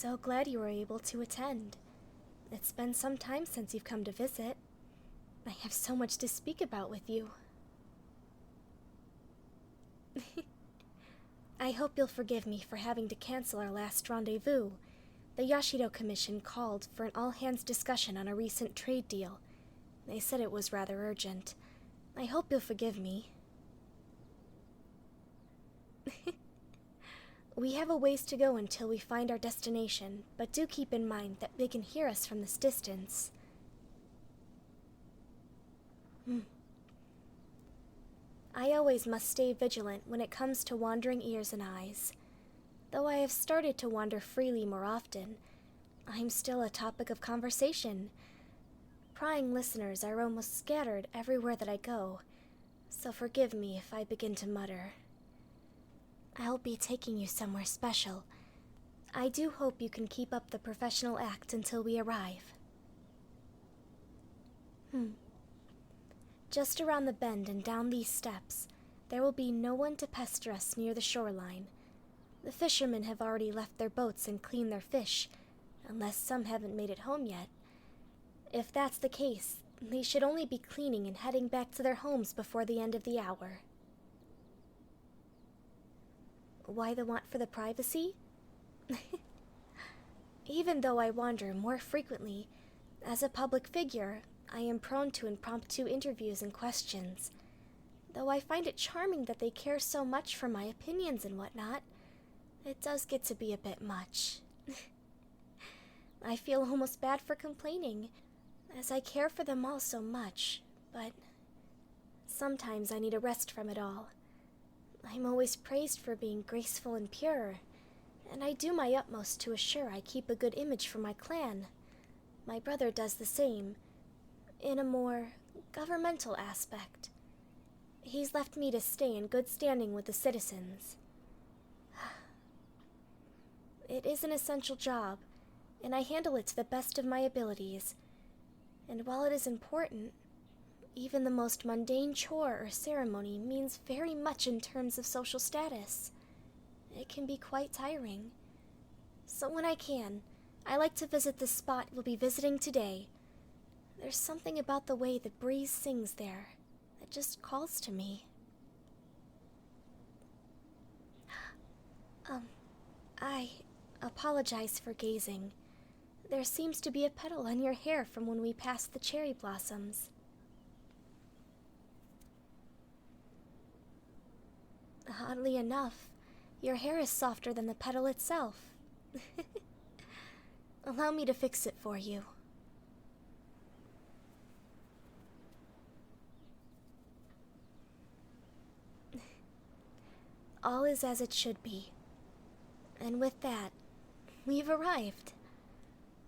so glad you were able to attend. It's been some time since you've come to visit. I have so much to speak about with you. I hope you'll forgive me for having to cancel our last rendezvous. The Yashido Commission called for an all-hands discussion on a recent trade deal. They said it was rather urgent. I hope you'll forgive me. We have a ways to go until we find our destination, but do keep in mind that they can hear us from this distance. I always must stay vigilant when it comes to wandering ears and eyes. Though I have started to wander freely more often, I'm still a topic of conversation. Prying listeners are almost scattered everywhere that I go, so forgive me if I begin to mutter. I'll be taking you somewhere special. I do hope you can keep up the professional act until we arrive. Just around the bend and down these steps, there will be no one to pester us near the shoreline. The fishermen have already left their boats and cleaned their fish, unless some haven't made it home yet. If that's the case, they should only be cleaning and heading back to their homes before the end of the hour. Why the want for the privacy? Even though I wander more frequently, as a public figure, I am prone to impromptu interviews and questions. Though I find it charming that they care so much for my opinions and whatnot, it does get to be a bit much. I feel almost bad for complaining, as I care for them all so much, but sometimes I need a rest from it all. I'm always praised for being graceful and pure, and I do my utmost to assure I keep a good image for my clan. My brother does the same, in a more governmental aspect. He's left me to stay in good standing with the citizens. It is an essential job, and I handle it to the best of my abilities. And while it is important, even the most mundane chore or ceremony means very much in terms of social status. It can be quite tiring. So when I can, I like to visit the spot we'll be visiting today. There's something about the way the breeze sings there that just calls to me. I apologize for gazing. There seems to be a petal on your hair from when we passed the cherry blossoms. Oddly enough, your hair is softer than the petal itself. Allow me to fix it for you. All is as it should be. And with that, we've arrived.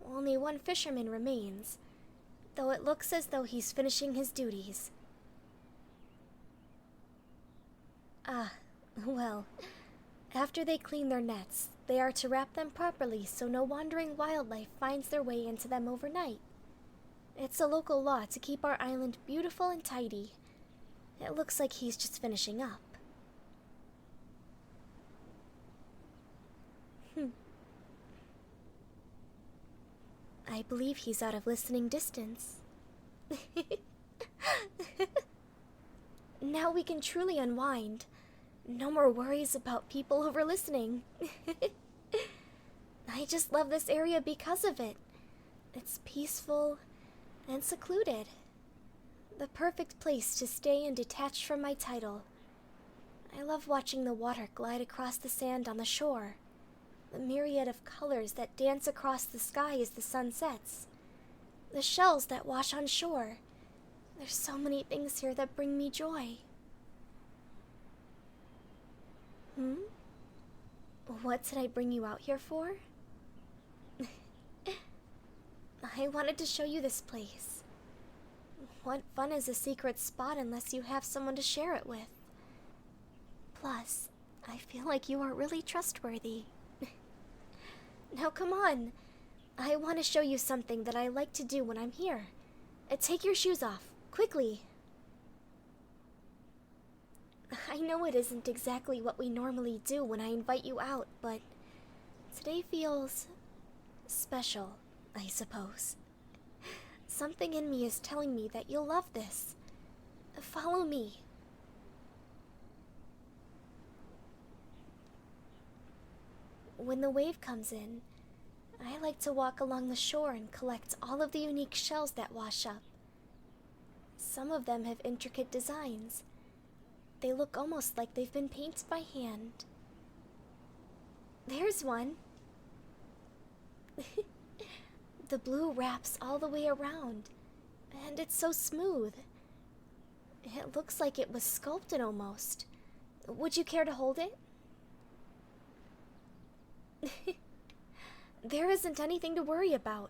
Only one fisherman remains, though it looks as though he's finishing his duties. Well, after they clean their nets, they are to wrap them properly so no wandering wildlife finds their way into them overnight. It's a local law to keep our island beautiful and tidy. It looks like he's just finishing up. I believe he's out of listening distance. Now we can truly unwind. No more worries about people over-listening. I just love this area because of it. It's peaceful and secluded. The perfect place to stay and detach from my title. I love watching the water glide across the sand on the shore. The myriad of colors that dance across the sky as the sun sets. The shells that wash on shore. There's so many things here that bring me joy. What did I bring you out here for? I wanted to show you this place. What fun is a secret spot unless you have someone to share it with? Plus, I feel like you are really trustworthy. Now come on. I want to show you something that I like to do when I'm here. Take your shoes off, quickly. I know it isn't exactly what we normally do when I invite you out, but today feels Special, I suppose. Something in me is telling me that you'll love this. Follow me. When the wave comes in, I like to walk along the shore and collect all of the unique shells that wash up. Some of them have intricate designs. They look almost like they've been painted by hand. There's one. The blue wraps all the way around, and it's so smooth. It looks like it was sculpted almost. Would you care to hold it? There isn't anything to worry about.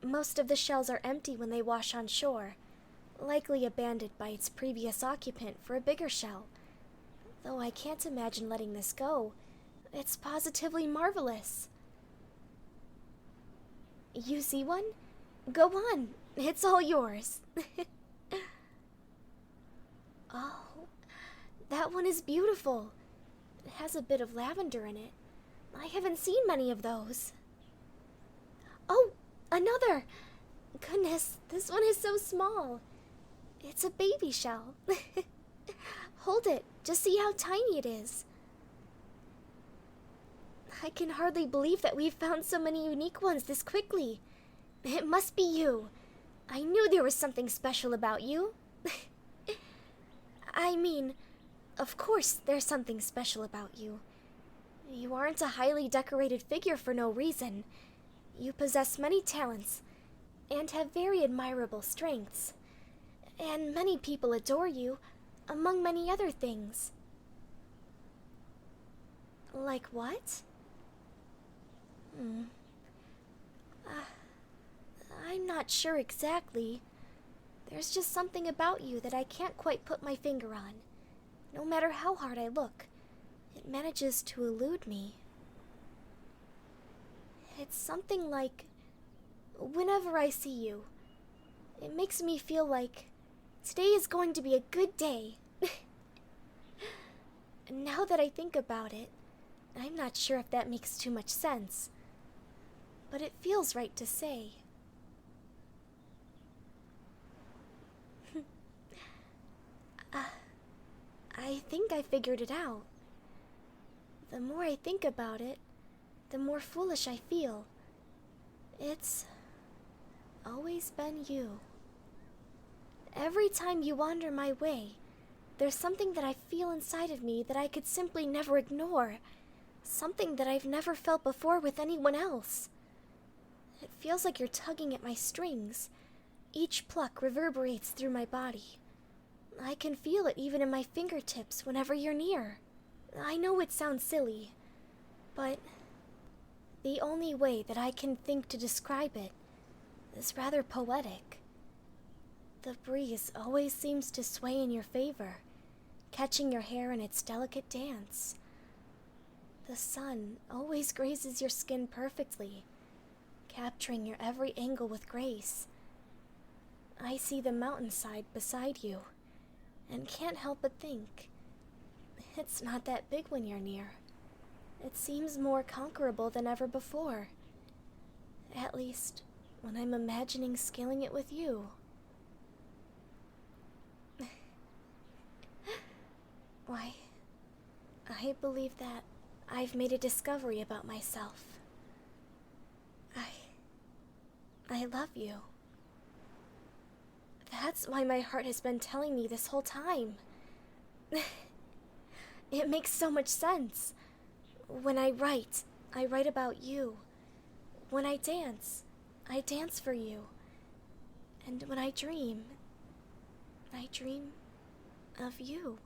Most of the shells are empty when they wash on shore, likely abandoned by its previous occupant for a bigger shell. Though I can't imagine letting this go. It's positively marvelous. You see one? Go on. It's all yours. Oh, that one is beautiful. It has a bit of lavender in it. I haven't seen many of those. Oh, another! Goodness, this one is so small. It's a baby shell. Hold it, just see how tiny it is. I can hardly believe that we've found so many unique ones this quickly. It must be you. I knew there was something special about you. I mean, of course there's something special about you. You aren't a highly decorated figure for no reason. You possess many talents, and have very admirable strengths. And many people adore you, among many other things. Like what? I'm not sure exactly. There's just something about you that I can't quite put my finger on. No matter how hard I look, it manages to elude me. It's something like, whenever I see you, it makes me feel like today is going to be a good day. Now that I think about it, I'm not sure if that makes too much sense, but it feels right to say. I think I figured it out. The more I think about it, the more foolish I feel. It's always been you. Every time you wander my way, there's something that I feel inside of me that I could simply never ignore. Something that I've never felt before with anyone else. It feels like you're tugging at my strings. Each pluck reverberates through my body. I can feel it even in my fingertips whenever you're near. I know it sounds silly, but the only way that I can think to describe it is rather poetic. The breeze always seems to sway in your favor, catching your hair in its delicate dance. The sun always grazes your skin perfectly, capturing your every angle with grace. I see the mountainside beside you, and can't help but think, it's not that big when you're near. It seems more conquerable than ever before. At least, when I'm imagining scaling it with you. Why, I believe that I've made a discovery about myself. I love you. That's why my heart has been telling me this whole time. It makes so much sense. When I write about you. When I dance for you. And when I dream of you.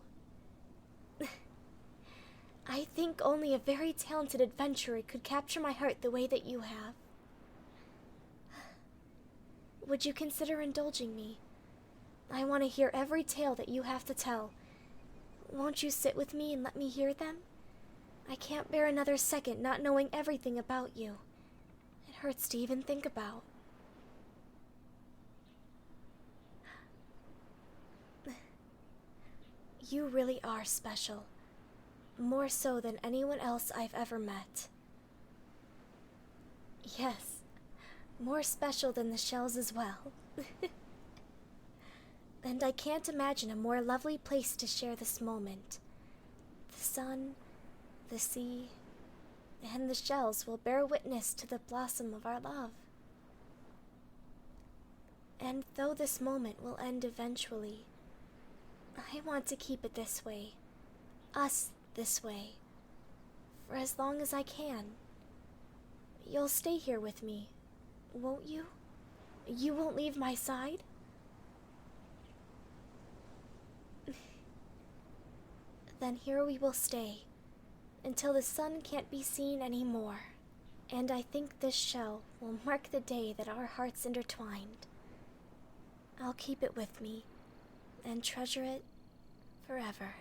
I think only a very talented adventurer could capture my heart the way that you have. Would you consider indulging me? I want to hear every tale that you have to tell. Won't you sit with me and let me hear them? I can't bear another second not knowing everything about you. It hurts to even think about. You really are special. More so than anyone else I've ever met. Yes, more special than the shells as well. And I can't imagine a more lovely place to share this moment. The sun, the sea, and the shells will bear witness to the blossom of our love. And though this moment will end eventually, I want to keep it this way, us this way, for as long as I can. You'll stay here with me, won't you? You won't leave my side? Then here we will stay, until the sun can't be seen anymore. And I think this shell will mark the day that our hearts intertwined. I'll keep it with me, and treasure it forever.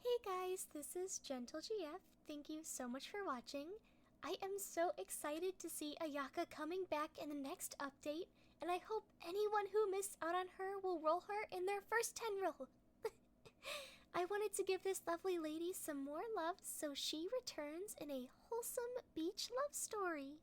Hey guys, this is GentleGF. Thank you so much for watching. I am so excited to see Ayaka coming back in the next update, and I hope anyone who missed out on her will roll her in their first 10 roll. I wanted to give this lovely lady some more love, so she returns in a wholesome beach love story.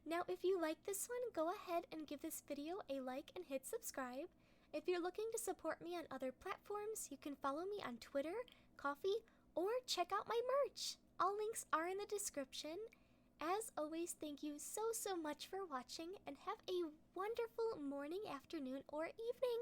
Now, if you like this one, go ahead and give this video a like and hit subscribe. If you're looking to support me on other platforms, you can follow me on Twitter, Ko-fi, or check out my merch. All links are in the description. As always, thank you so much for watching, and have a wonderful morning, afternoon, or evening.